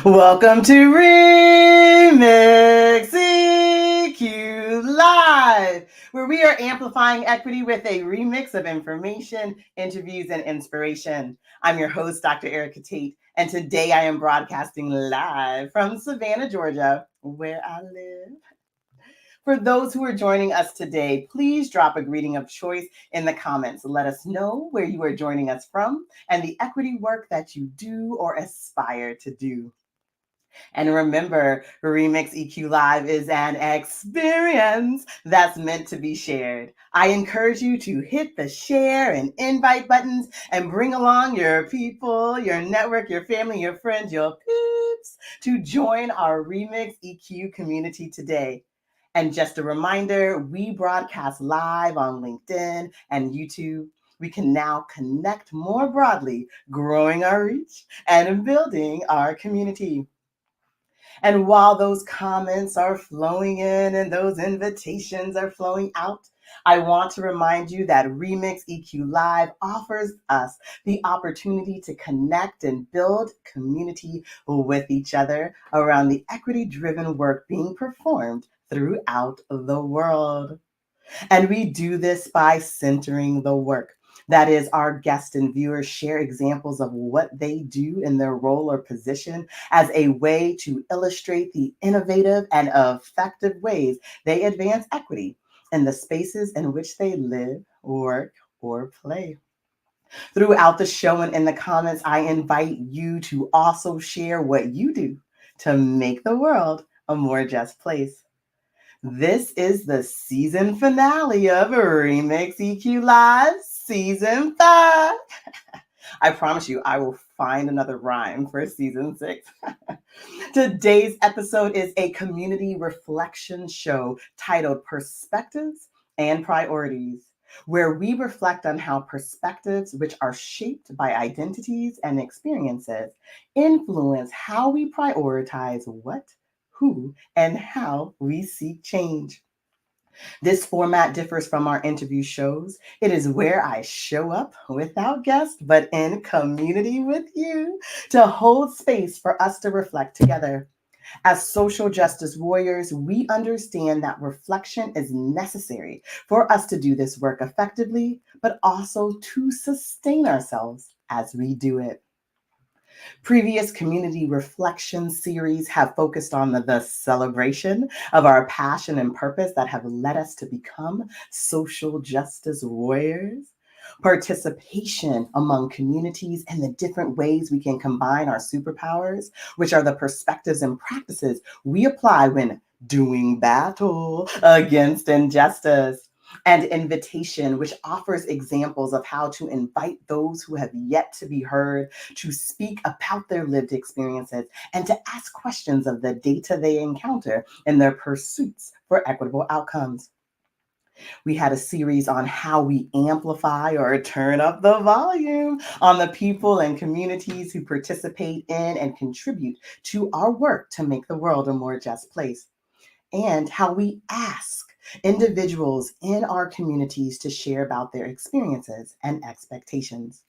Welcome to Remix EQ Live, where we are amplifying equity with a remix of information, interviews, and inspiration. I'm your host, Dr. Erika Tate, and today I am broadcasting live from Savannah, Georgia, where I live. For those who are joining us today, please drop a greeting of choice in the comments. Let us know where you are joining us from and the equity work that you do or aspire to do. And remember, Remix EQ Live is an experience that's meant to be shared. I encourage you to hit the share and invite buttons and bring along your people, your network, your family, your friends, your peeps to join our Remix EQ community today. And just a reminder, we broadcast live on LinkedIn and YouTube. We can now connect more broadly, growing our reach and building our community. And while those comments are flowing in and those invitations are flowing out, I want to remind you that Remix EQ Live offers us the opportunity to connect and build community with each other around the equity-driven work being performed throughout the world. And we do this by centering the work. That is, our guests and viewers share examples of what they do in their role or position as a way to illustrate the innovative and effective ways they advance equity in the spaces in which they live, work, or play. Throughout the show and in the comments, I invite you to also share what you do to make the world a more just place. This is the season finale of Remix EQ Live Season 5. I promise you, I will find another rhyme for season 6. Today's episode is a community reflection show titled Perspectives and Priorities, where we reflect on how perspectives, which are shaped by identities and experiences, influence how we prioritize what, who, and how we seek change. This format differs from our interview shows. It is where I show up without guests, but in community with you to hold space for us to reflect together. As social justice warriors, we understand that reflection is necessary for us to do this work effectively, but also to sustain ourselves as we do it. Previous community reflection series have focused on the celebration of our passion and purpose that have led us to become social justice warriors. Participation among communities and the different ways we can combine our superpowers, which are the perspectives and practices we apply when doing battle against injustice. And invitation, which offers examples of how to invite those who have yet to be heard to speak about their lived experiences and to ask questions of the data they encounter in their pursuits for equitable outcomes. We had a series on how we amplify or turn up the volume on the people and communities who participate in and contribute to our work to make the world a more just place, and how we ask individuals in our communities to share about their experiences and expectations.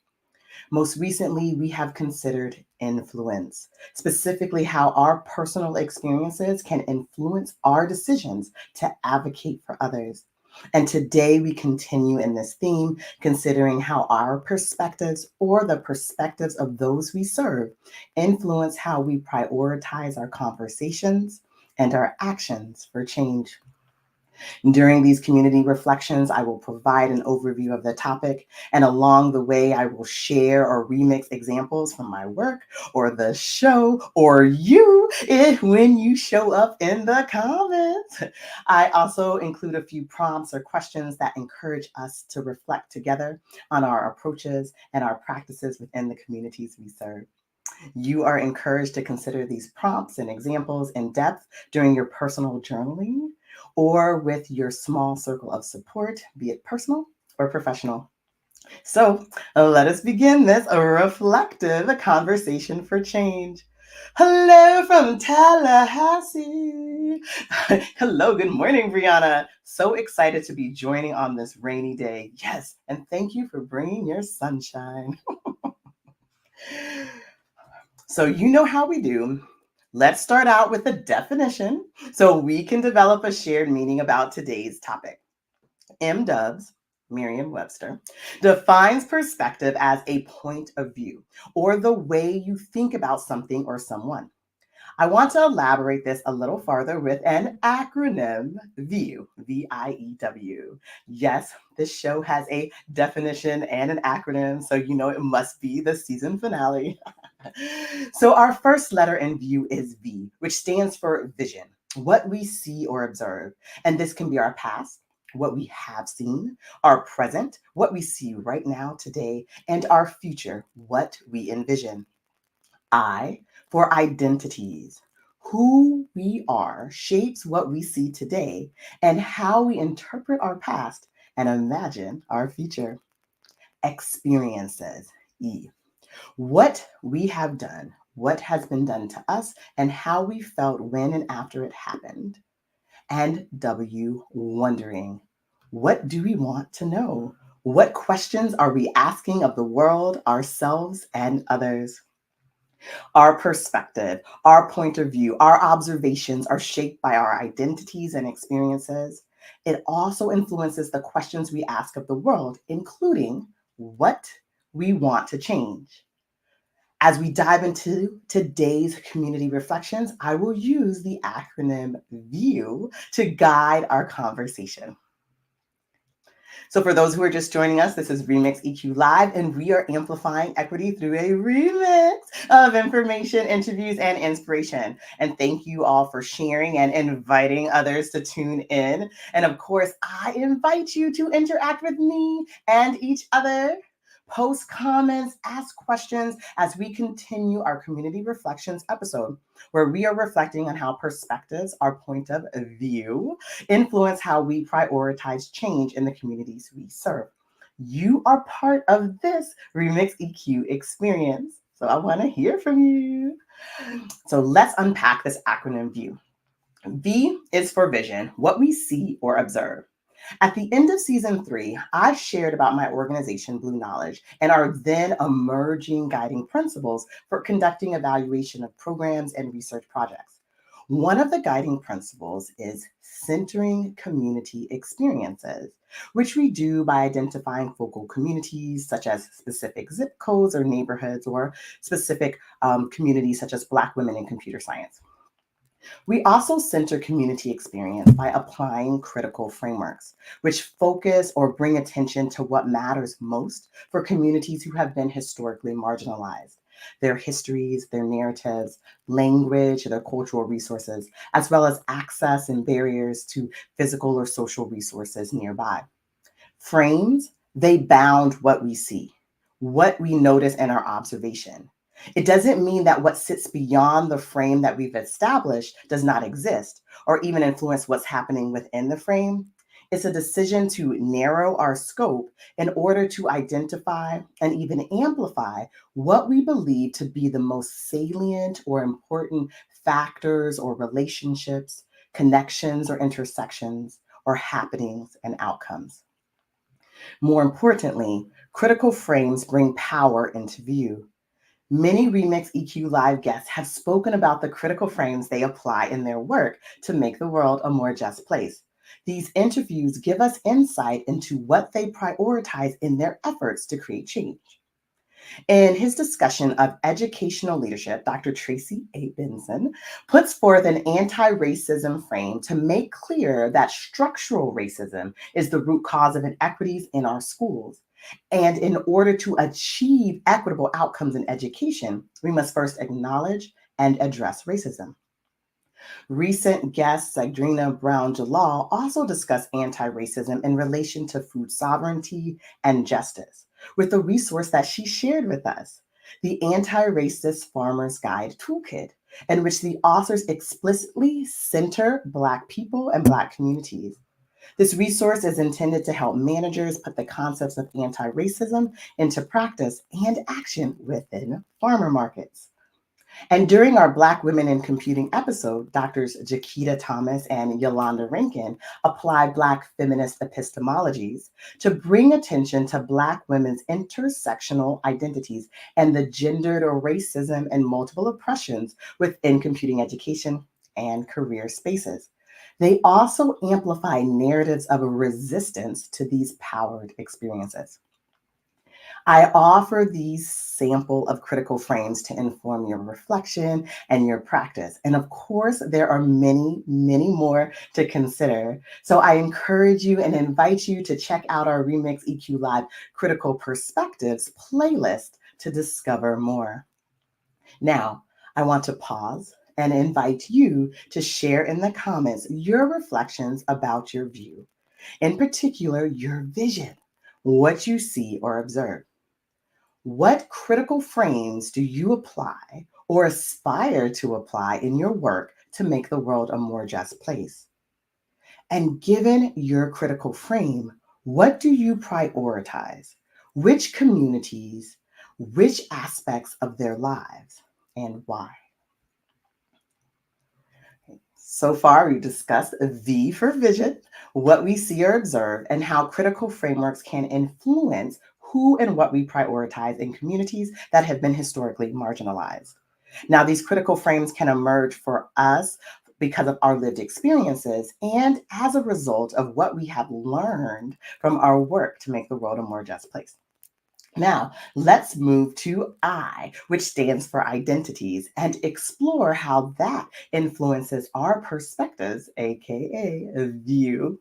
Most recently, we have considered influence, specifically how our personal experiences can influence our decisions to advocate for others. And today we continue in this theme, considering how our perspectives or the perspectives of those we serve influence how we prioritize our conversations and our actions for change. During these community reflections, I will provide an overview of the topic, and along the way, I will share or remix examples from my work or the show or you when you show up in the comments. I also include a few prompts or questions that encourage us to reflect together on our approaches and our practices within the communities we serve. You are encouraged to consider these prompts and examples in depth during your personal journaling or with your small circle of support, be it personal or professional. So let us begin this reflective conversation for change. Hello from Tallahassee. Hello, good morning, Brianna. So excited to be joining on this rainy day. Yes, and thank you for bringing your sunshine. So you know how we do. Let's start out with a definition so we can develop a shared meaning about today's topic. M-Dubs, Merriam-Webster, defines perspective as a point of view or the way you think about something or someone. I want to elaborate this a little farther with an acronym, VIEW, VIEW. Yes, this show has a definition and an acronym, so you know it must be the season finale. So our first letter in VIEW is V, which stands for vision, what we see or observe. And this can be our past, what we have seen, our present, what we see right now today, and our future, what we envision. I for identities. Who we are shapes what we see today and how we interpret our past and imagine our future. Experiences. E. What we have done, what has been done to us, and how we felt when and after it happened. And W. Wondering. What do we want to know? What questions are we asking of the world, ourselves, and others? Our perspective, our point of view, our observations are shaped by our identities and experiences. It also influences the questions we ask of the world, including what we want to change. As we dive into today's community reflections, I will use the acronym VIEW to guide our conversation. So for those who are just joining us, this is Remix EQ Live, and we are amplifying equity through a remix of information, interviews, and inspiration. And thank you all for sharing and inviting others to tune in. And of course, I invite you to interact with me and each other. Post comments, ask questions as we continue our community reflections episode, where we are reflecting on how perspectives, our point of view, influence how we prioritize change in the communities we serve. You are part of this Remix EQ experience, so I want to hear from you. So let's unpack this acronym VIEW. V is for vision, what we see or observe. At the end of season 3, I shared about my organization, Blue Knowledge, and our then emerging guiding principles for conducting evaluation of programs and research projects. One of the guiding principles is centering community experiences, which we do by identifying focal communities such as specific zip codes or neighborhoods, or specific communities such as Black women in computer science. We also center community experience by applying critical frameworks, which focus or bring attention to what matters most for communities who have been historically marginalized. Their histories, their narratives, language, their cultural resources, as well as access and barriers to physical or social resources nearby. Frames, they bound what we see, what we notice in our observation. It doesn't mean that what sits beyond the frame that we've established does not exist or even influence what's happening within the frame. It's a decision to narrow our scope in order to identify and even amplify what we believe to be the most salient or important factors or relationships, connections or intersections, or happenings and outcomes. More importantly, critical frames bring power into view. Many Remix EQ Live guests have spoken about the critical frames they apply in their work to make the world a more just place. These interviews give us insight into what they prioritize in their efforts to create change. In his discussion of educational leadership, Dr. Tracy A. Benson puts forth an anti-racism frame to make clear that structural racism is the root cause of inequities in our schools. And in order to achieve equitable outcomes in education, we must first acknowledge and address racism. Recent guests like Drina Brown Jalal also discuss anti-racism in relation to food sovereignty and justice, with the resource that she shared with us, the Anti-Racist Farmer's Guide Toolkit, in which the authors explicitly center Black people and Black communities. This resource is intended to help managers put the concepts of anti-racism into practice and action within farmer markets. And during our Black Women in Computing episode, Doctors Jaquita Thomas and Yolanda Rankin applied Black feminist epistemologies to bring attention to Black women's intersectional identities and the gendered racism and multiple oppressions within computing education and career spaces. They also amplify narratives of resistance to these powered experiences. I offer these sample of critical frames to inform your reflection and your practice. And of course, there are many, many more to consider. So I encourage you and invite you to check out our Remix EQ Live Critical Perspectives playlist to discover more. Now, I want to pause and invite you to share in the comments your reflections about your view, in particular, your vision, what you see or observe. What critical frames do you apply or aspire to apply in your work to make the world a more just place? And given your critical frame, what do you prioritize? Which communities, which aspects of their lives, and why? So far, we've discussed V for vision, what we see or observe, and how critical frameworks can influence who and what we prioritize in communities that have been historically marginalized. Now, these critical frames can emerge for us because of our lived experiences and as a result of what we have learned from our work to make the world a more just place. Now, let's move to I, which stands for identities, and explore how that influences our perspectives, aka view.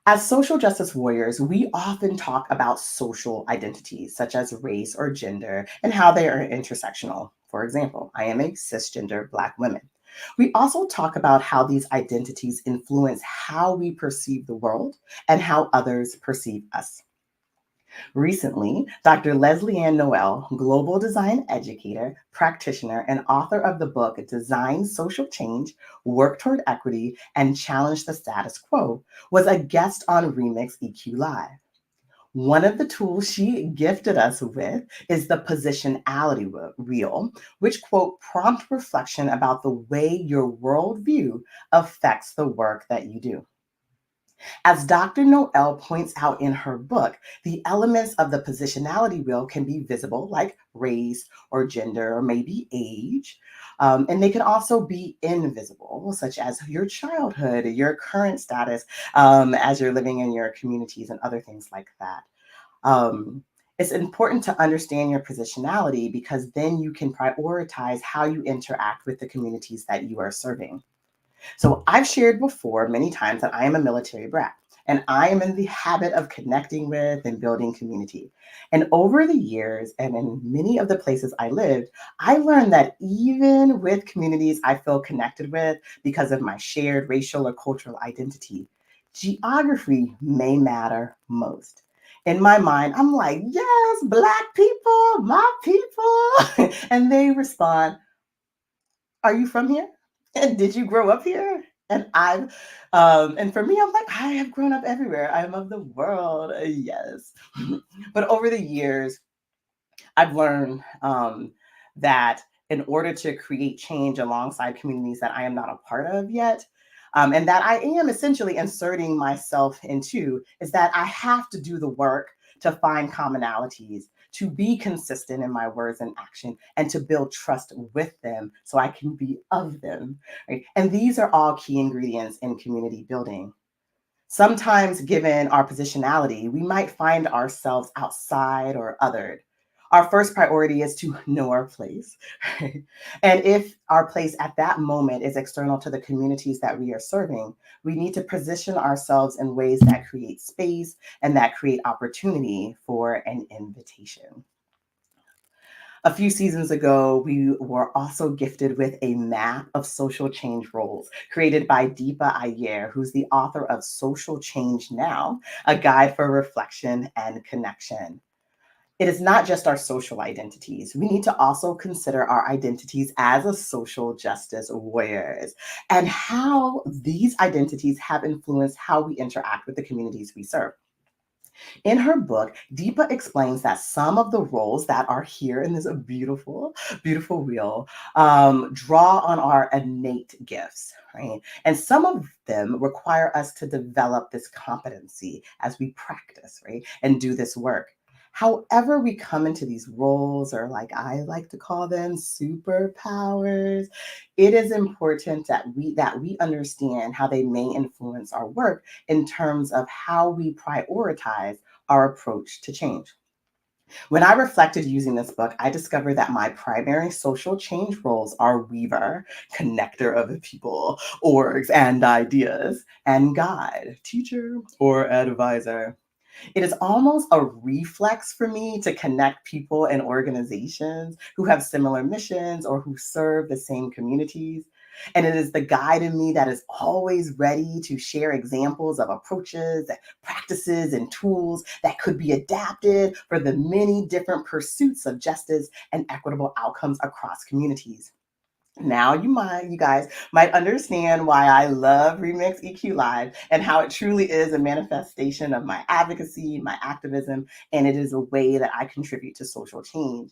As social justice warriors, we often talk about social identities such as race or gender and how they are intersectional. For example, I am a cisgender Black woman. We also talk about how these identities influence how we perceive the world and how others perceive us. Recently, Dr. Leslie Ann Noel, global design educator, practitioner, and author of the book Design Social Change, Work Toward Equity, and Challenge the Status Quo, was a guest on Remix EQ Live. One of the tools she gifted us with is the positionality wheel, which, quote, prompt reflection about the way your worldview affects the work that you do. As Dr. Noel points out in her book, the elements of the positionality wheel can be visible, like race or gender or maybe age. And they can also be invisible, such as your childhood, your current status as you're living in your communities and other things like that. It's important to understand your positionality because then you can prioritize how you interact with the communities that you are serving. So I've shared before many times that I am a military brat and I am in the habit of connecting with and building community. And over the years and in many of the places I lived, I learned that even with communities I feel connected with because of my shared racial or cultural identity, geography may matter most. In my mind, I'm like, yes, Black people, my people. And they respond, are you from here? And did you grow up here? And for me, I'm like, I have grown up everywhere. I'm of the world. Yes. But over the years, I've learned that in order to create change alongside communities that I am not a part of yet, and that I am essentially inserting myself into, is that I have to do the work to find commonalities, to be consistent in my words and action, and to build trust with them so I can be of them. Right? And these are all key ingredients in community building. Sometimes, given our positionality, we might find ourselves outside or othered. Our first priority is to know our place. Right? And if our place at that moment is external to the communities that we are serving, we need to position ourselves in ways that create space and that create opportunity for an invitation. A few seasons ago, we were also gifted with a map of social change roles created by Deepa Iyer, who's the author of Social Change Now, a guide for reflection and connection. It is not just our social identities. We need to also consider our identities as a social justice warriors and how these identities have influenced how we interact with the communities we serve. In her book, Deepa explains that some of the roles that are here in this beautiful, beautiful wheel draw on our innate gifts, right? And some of them require us to develop this competency as we practice, right? And do this work. However, we come into these roles, or like I like to call them superpowers, it is important that we understand how they may influence our work in terms of how we prioritize our approach to change. When I reflected using this book, I discovered that my primary social change roles are weaver, connector of the people, orgs and ideas, and guide, teacher, or advisor. It is almost a reflex for me to connect people and organizations who have similar missions or who serve the same communities. And it is the guide in me that is always ready to share examples of approaches, practices, and tools that could be adapted for the many different pursuits of justice and equitable outcomes across communities. Now you guys might understand why I love Remix EQ Live and how it truly is a manifestation of my advocacy, my activism, and it is a way that I contribute to social change.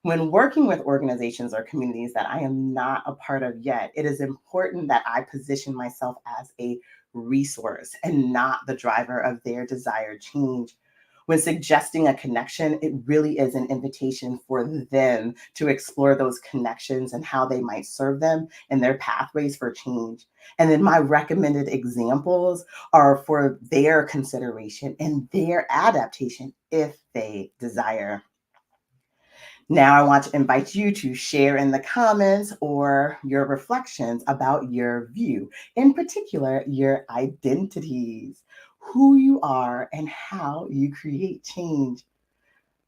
When working with organizations or communities that I am not a part of yet, it is important that I position myself as a resource and not the driver of their desired change. When suggesting a connection, it really is an invitation for them to explore those connections and how they might serve them in their pathways for change. And then my recommended examples are for their consideration and their adaptation if they desire. Now, I want to invite you to share in the comments or your reflections about your view, in particular, your identities, who you are, and how you create change.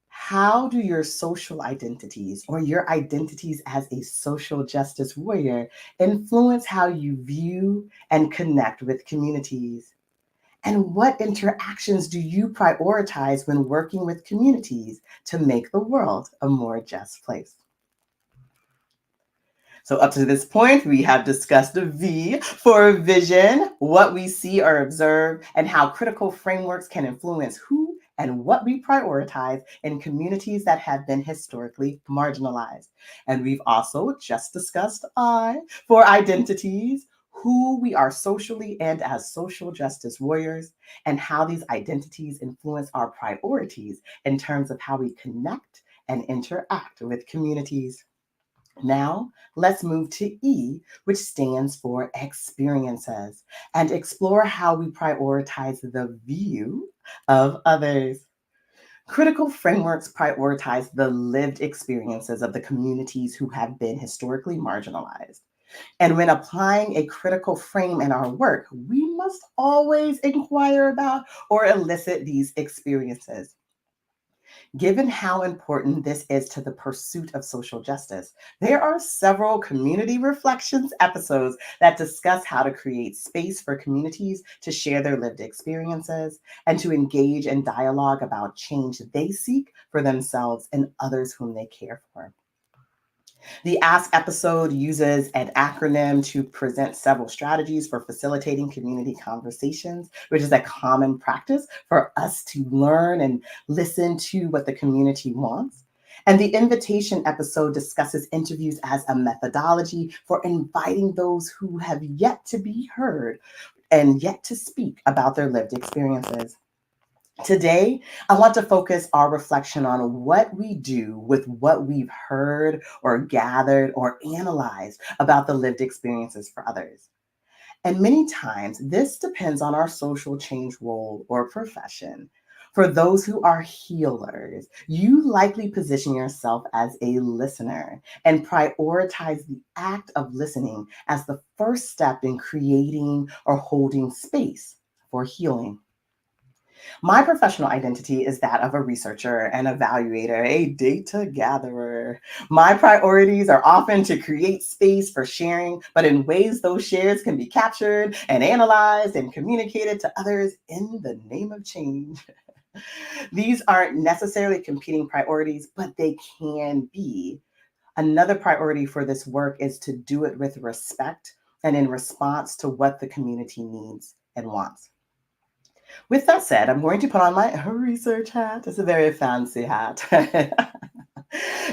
How do your social identities or your identities as a social justice warrior influence how you view and connect with communities? And what interactions do you prioritize when working with communities to make the world a more just place? So, up to this point, we have discussed the V for vision, what we see or observe, and how critical frameworks can influence who and what we prioritize in communities that have been historically marginalized. And we've also just discussed I for identities, who we are socially and as social justice warriors, and how these identities influence our priorities in terms of how we connect and interact with communities. Now, let's move to E, which stands for experiences, and explore how we prioritize the view of others. Critical frameworks prioritize the lived experiences of the communities who have been historically marginalized. And when applying a critical frame in our work, we must always inquire about or elicit these experiences. Given how important this is to the pursuit of social justice, there are several community reflections episodes that discuss how to create space for communities to share their lived experiences and to engage in dialogue about change they seek for themselves and others whom they care for. The Ask episode uses an acronym to present several strategies for facilitating community conversations, which is a common practice for us to learn and listen to what the community wants. And the invitation episode discusses interviews as a methodology for inviting those who have yet to be heard and yet to speak about their lived experiences. Today, I want to focus our reflection on what we do with what we've heard or gathered or analyzed about the lived experiences for others. And many times, this depends on our social change role or profession. For those who are healers, you likely position yourself as a listener and prioritize the act of listening as the first step in creating or holding space for healing. My professional identity is that of a researcher, an evaluator, a data gatherer. My priorities are often to create space for sharing, but in ways those shares can be captured and analyzed and communicated to others in the name of change. These aren't necessarily competing priorities, but they can be. Another priority for this work is to do it with respect and in response to what the community needs and wants. With that said, I'm going to put on my research hat. It's a very fancy hat.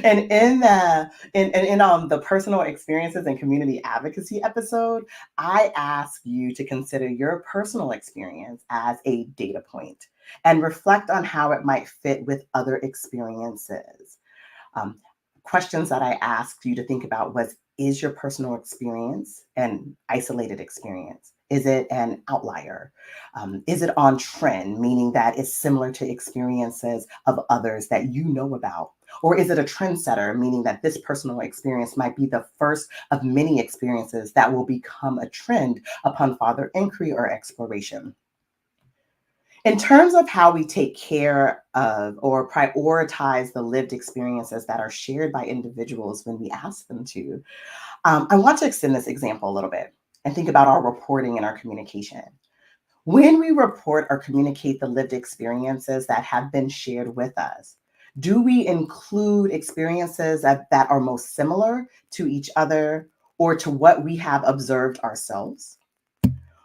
And in the personal experiences and community advocacy episode, I ask you to consider your personal experience as a data point and reflect on how it might fit with other experiences. Um, Questions that I asked you to think about was, is your personal experience an isolated experience? Is it an outlier? Is it on trend, meaning that it's similar to experiences of others that you know about? Or is it a trendsetter, meaning that this personal experience might be the first of many experiences that will become a trend upon further inquiry or exploration? In terms of how we take care of or prioritize the lived experiences that are shared by individuals when we ask them to, I want to extend this example a little bit and think about our reporting and our communication. When we report or communicate the lived experiences that have been shared with us, do we include experiences that are most similar to each other or to what we have observed ourselves?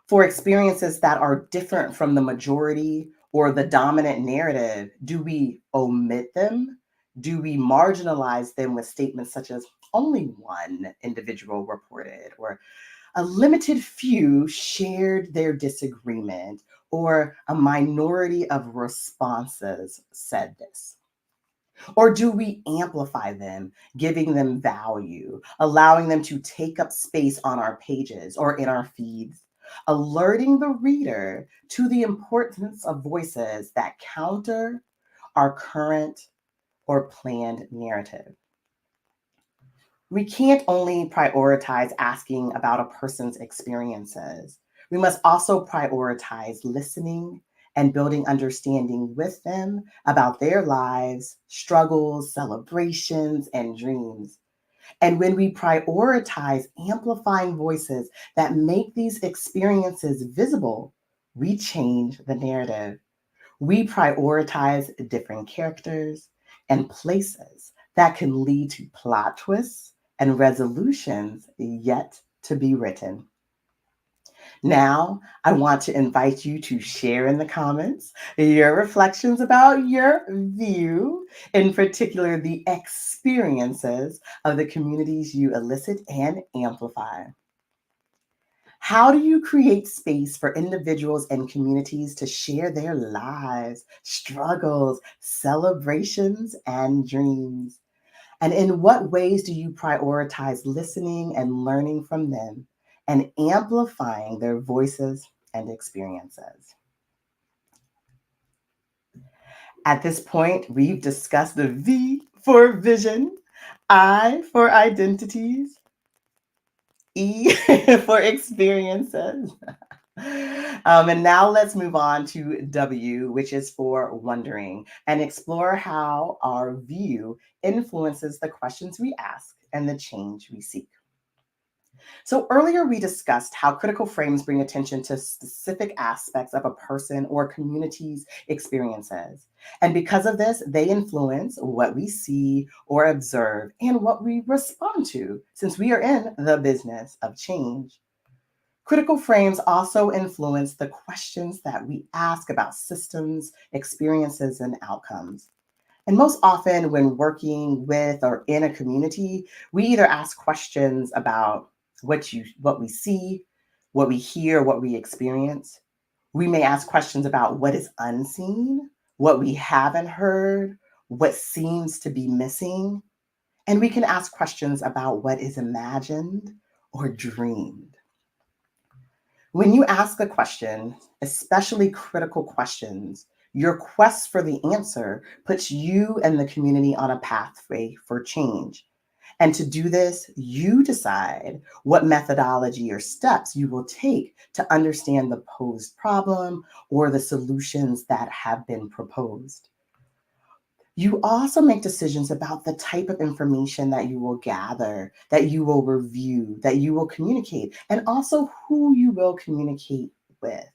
For experiences that are different from the majority or the dominant narrative, do we omit them? Do we marginalize them with statements such as only one individual reported, or a limited few shared their disagreement, or a minority of responses said this? Or do we amplify them, giving them value, allowing them to take up space on our pages or in our feeds, alerting the reader to the importance of voices that counter our current or planned narrative? We can't only prioritize asking about a person's experiences. We must also prioritize listening and building understanding with them about their lives, struggles, celebrations, and dreams. And when we prioritize amplifying voices that make these experiences visible, we change the narrative. We prioritize different characters and places that can lead to plot twists and resolutions yet to be written. Now, I want to invite you to share in the comments your reflections about your view, in particular, the experiences of the communities you elicit and amplify. How do you create space for individuals and communities to share their lives, struggles, celebrations, and dreams? And in what ways do you prioritize listening and learning from them and amplifying their voices and experiences? At this point, we've discussed the V for vision, I for identities, E for experiences. And now let's move on to W, which is for wondering, and explore how our view influences the questions we ask and the change we seek. So earlier we discussed how critical frames bring attention to specific aspects of a person or community's experiences. And because of this, they influence what we see or observe and what we respond to, since we are in the business of change. Critical frames also influence the questions that we ask about systems, experiences, and outcomes. And most often, when working with or in a community, we either ask questions about what we see, what we hear, what we experience. We may ask questions about what is unseen, what we haven't heard, what seems to be missing. And we can ask questions about what is imagined or dreamed. When you ask a question, especially critical questions, your quest for the answer puts you and the community on a pathway for change. And to do this, you decide what methodology or steps you will take to understand the posed problem or the solutions that have been proposed. You also make decisions about the type of information that you will gather, that you will review, that you will communicate, and also who you will communicate with.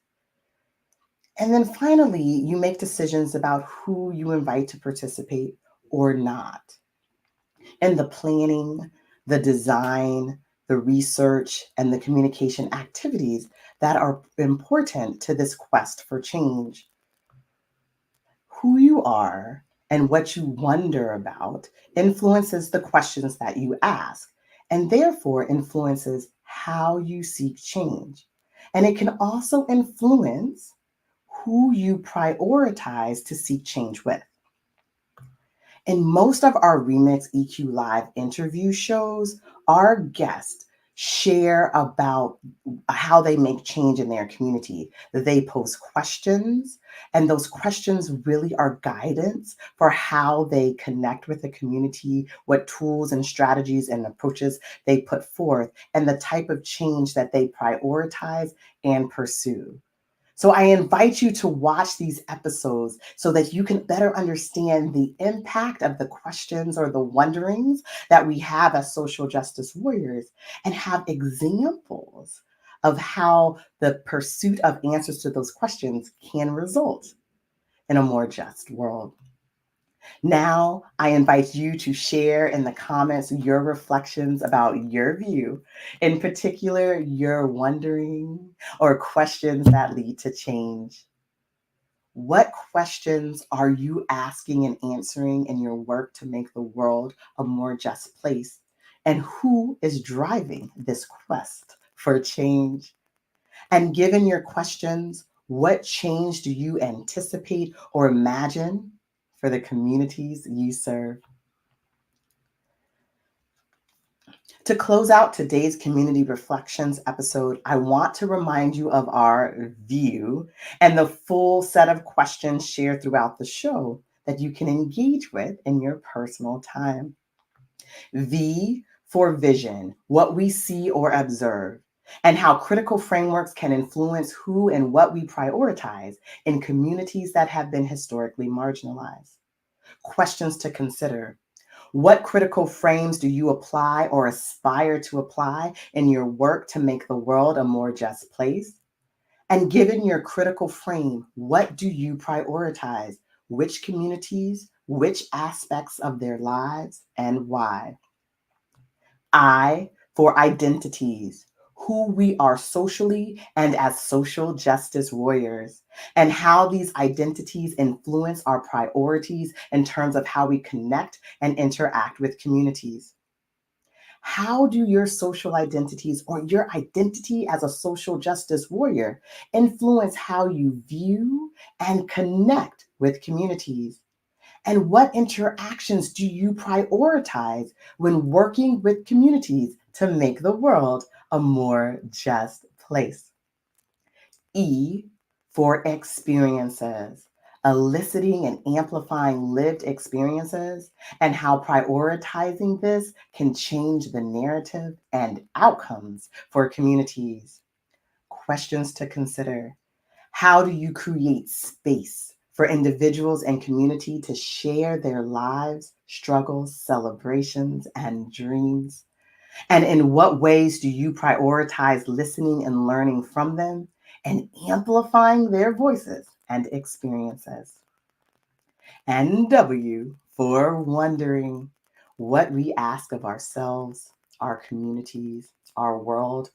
And then finally, you make decisions about who you invite to participate or not in the planning, the design, the research, and the communication activities that are important to this quest for change. Who you are and what you wonder about influences the questions that you ask, and therefore influences how you seek change. And it can also influence who you prioritize to seek change with. In most of our Remix EQ Live interview shows, our guests share about how they make change in their community. They pose questions, and those questions really are guidance for how they connect with the community, what tools and strategies and approaches they put forth, and the type of change that they prioritize and pursue. So I invite you to watch these episodes so that you can better understand the impact of the questions or the wonderings that we have as social justice warriors and have examples of how the pursuit of answers to those questions can result in a more just world. Now, I invite you to share in the comments your reflections about your view, in particular, your wondering or questions that lead to change. What questions are you asking and answering in your work to make the world a more just place? And who is driving this quest for change? And given your questions, what change do you anticipate or imagine for the communities you serve? To close out today's Community Reflections episode, I want to remind you of our view and the full set of questions shared throughout the show that you can engage with in your personal time. V for vision, what we see or observe, and how critical frameworks can influence who and what we prioritize in communities that have been historically marginalized. Questions to consider. What critical frames do you apply or aspire to apply in your work to make the world a more just place? And given your critical frame, what do you prioritize? Which communities, which aspects of their lives, and why? I for identities, who we are socially and as social justice warriors, and how these identities influence our priorities in terms of how we connect and interact with communities. How do your social identities or your identity as a social justice warrior influence how you view and connect with communities? And what interactions do you prioritize when working with communities to make the world a more just place? E for experiences, eliciting and amplifying lived experiences, and how prioritizing this can change the narrative and outcomes for communities. Questions to consider. How do you create space for individuals and community to share their lives, struggles, celebrations, and dreams? And in what ways do you prioritize listening and learning from them and amplifying their voices and experiences? And W for wondering, what we ask of ourselves, our communities, our world,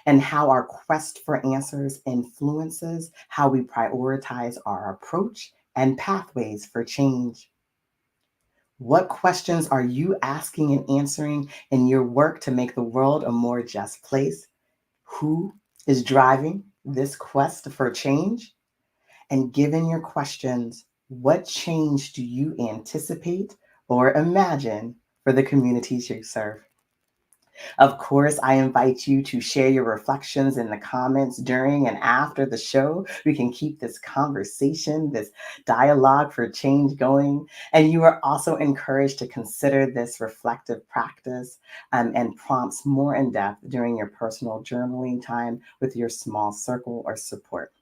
and how our quest for answers influences how we prioritize our approach and pathways for change. What questions are you asking and answering in your work to make the world a more just place? Who is driving this quest for change? And given your questions, what change do you anticipate or imagine for the communities you serve? Of course, I invite you to share your reflections in the comments during and after the show. We can keep this conversation, this dialogue for change going. And you are also encouraged to consider this reflective practice and prompts more in depth during your personal journaling time with your small circle or support.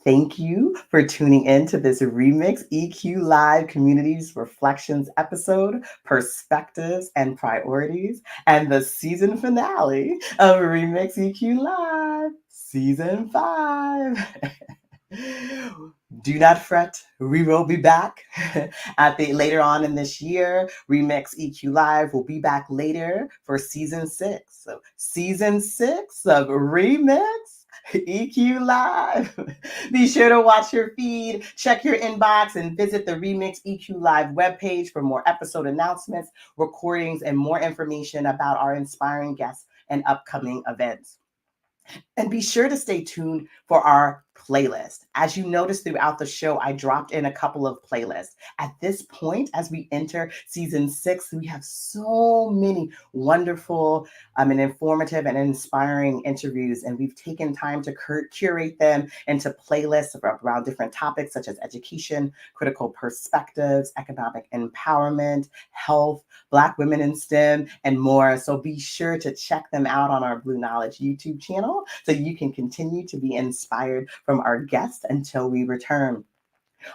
Thank you for tuning in to this Remix EQ Live Communities Reflections episode, Perspectives and Priorities, and the season finale of Remix EQ Live, Season 5. Do not fret, we will be back later on in this year. Remix EQ Live will be back later for season 6. So season 6 of Remix EQ Live. Be sure to watch your feed, check your inbox, and visit the Remix EQ Live webpage for more episode announcements, recordings, and more information about our inspiring guests and upcoming events. And be sure to stay tuned for our playlist. As you notice throughout the show, I dropped in a couple of playlists. At this point, as we enter season 6, we have so many wonderful and informative and inspiring interviews, and we've taken time to curate them into playlists around different topics such as education, critical perspectives, economic empowerment, health, Black women in STEM, and more. So be sure to check them out on our Blue Knowledge YouTube channel so you can continue to be inspired from our guests until we return.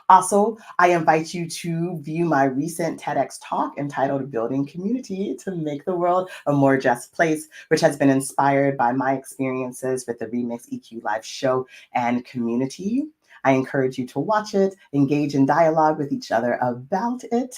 Also, I invite you to view my recent TEDx talk entitled Building Community to Make the World a More Just Place, which has been inspired by my experiences with the Remix EQ Live show and community. I encourage you to watch it, engage in dialogue with each other about it,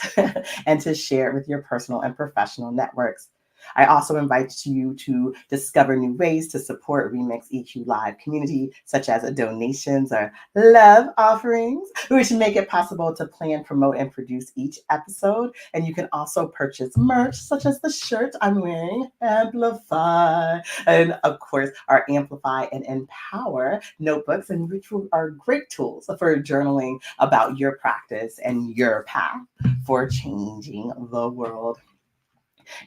and to share it with your personal and professional networks. I also invite you to discover new ways to support Remix EQ Live community, such as donations or love offerings, which make it possible to plan, promote, and produce each episode. And you can also purchase merch, such as the shirt I'm wearing, Amplify, and of course, our Amplify and Empower notebooks, and which are great tools for journaling about your practice and your path for changing the world.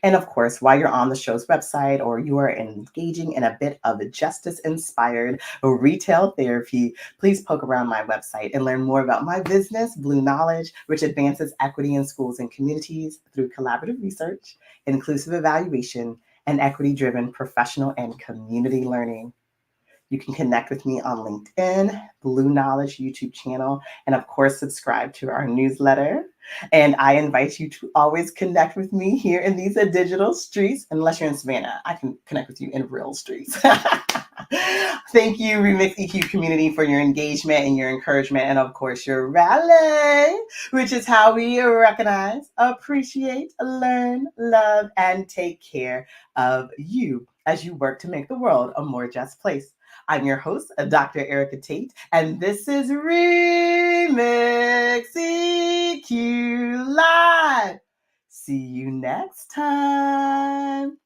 And of course, while you're on the show's website or you are engaging in a bit of justice-inspired retail therapy, please poke around my website and learn more about my business, Blue Knowledge, which advances equity in schools and communities through collaborative research, inclusive evaluation, and equity-driven professional and community learning. You can connect with me on LinkedIn, Blue Knowledge YouTube channel, and of course, subscribe to our newsletter. And I invite you to always connect with me here in these digital streets. Unless you're in Savannah, I can connect with you in real streets. Thank you, Remix EQ community, for your engagement and your encouragement, and of course, your rally, which is how we recognize, appreciate, learn, love, and take care of you as you work to make the world a more just place. I'm your host, Dr. Erika Tate, and this is Remix EQ Live. See you next time.